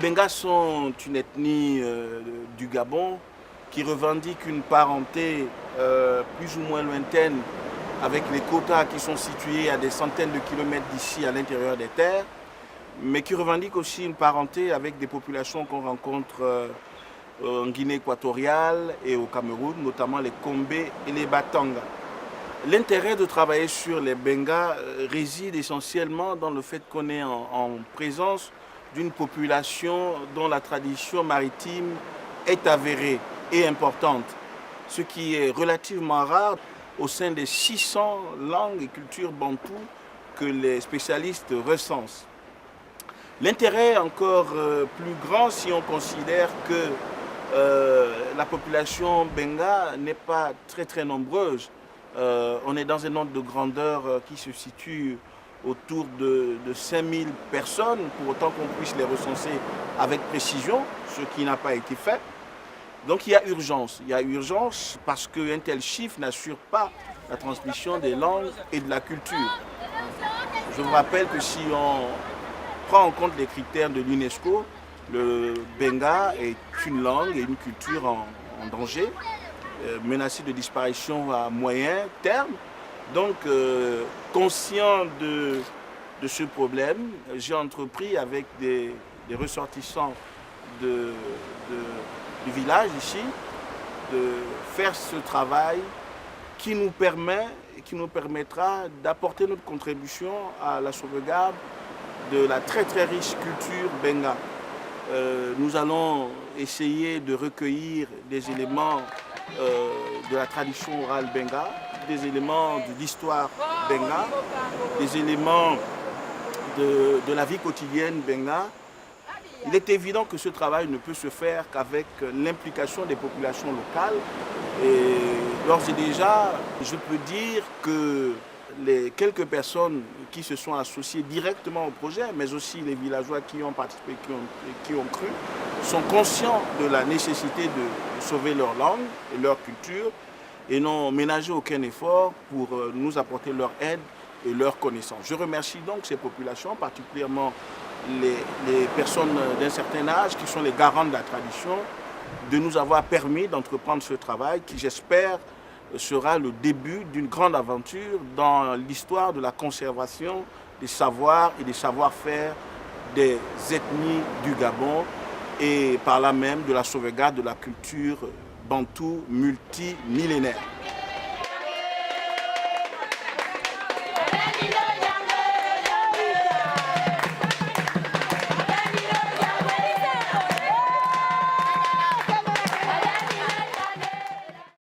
Bengas sont une ethnie du Gabon qui revendique une parenté plus ou moins lointaine avec les quotas qui sont situés à des centaines de kilomètres d'ici à l'intérieur des terres, mais qui revendique aussi une parenté avec des populations qu'on rencontre en Guinée équatoriale et au Cameroun, notamment les Kombé et les Batanga. L'intérêt de travailler sur les Bengas réside essentiellement dans le fait qu'on est en présence d'une population dont la tradition maritime est avérée et importante, ce qui est relativement rare au sein des 600 langues et cultures bantoues que les spécialistes recensent. L'intérêt est encore plus grand si on considère que la population benga n'est pas très nombreuse. On est dans un ordre de grandeur qui se situe autour de 5000 personnes, pour autant qu'on puisse les recenser avec précision, ce qui n'a pas été fait. Donc il y a urgence. Il y a urgence parce qu'un tel chiffre n'assure pas la transmission des langues et de la culture. Je vous rappelle que si on prend en compte les critères de l'UNESCO, le benga est une langue et une culture en danger, menacée de disparition à moyen terme. Donc, conscient de ce problème, j'ai entrepris avec des ressortissants du village ici de faire ce travail qui nous permettra d'apporter notre contribution à la sauvegarde de la très riche culture benga. Nous allons essayer de recueillir des éléments de la tradition orale benga, des éléments de l'histoire benga, des éléments de la vie quotidienne benga. Il est évident que ce travail ne peut se faire qu'avec l'implication des populations locales. Et d'ores et déjà, je peux dire que les quelques personnes qui se sont associées directement au projet, mais aussi les villageois qui ont participé, qui ont cru, sont conscients de la nécessité de sauver leur langue et leur culture et n'ont ménagé aucun effort pour nous apporter leur aide et leur connaissance. Je remercie donc ces populations, particulièrement les personnes d'un certain âge qui sont les garants de la tradition, de nous avoir permis d'entreprendre ce travail qui, j'espère, sera le début d'une grande aventure dans l'histoire de la conservation des savoirs et des savoir-faire des ethnies du Gabon et par là même de la sauvegarde de la culture bantoue multimillénaire.